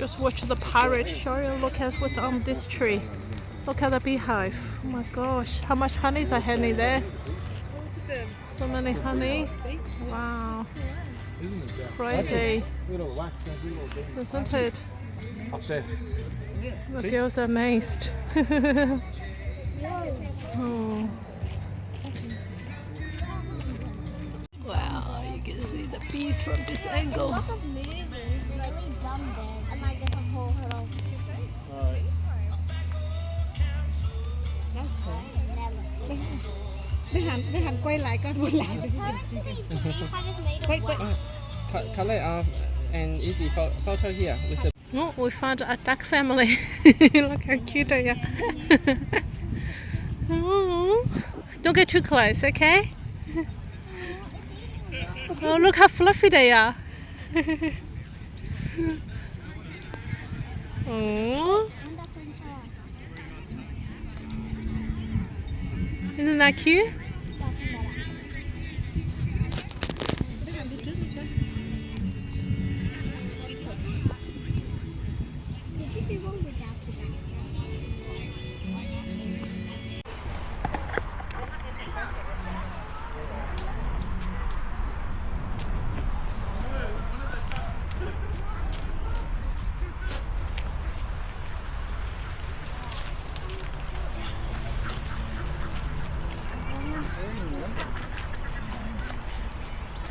Just watch the parrot show you. Look at what's on this tree. Look at the beehive. Oh my gosh, how much honey is a honey there? So many honey. Wow. It's crazy. Isn't it? The girls are amazed. Oh. Wow, you can see the bees from this angle. Lots of moving, really dumb there. And like there's a whole little. That's cool. Never. Để hành quay lại coi quay lại. Quay quay. Collect an easy photo here with the. Oh, we found a duck family. Look how cute they are. Oh, don't get too close, okay? Oh, look how fluffy they are. Oh, isn't that cute?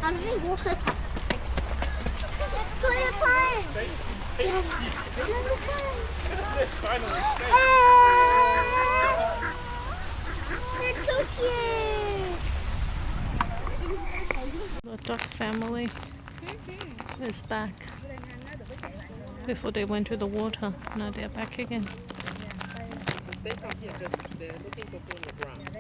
How many water cups? Put a pun! They're so cute! The duck family is back. Before they went to the water, now they're back again. Stay from here because they're looking for food on the grass.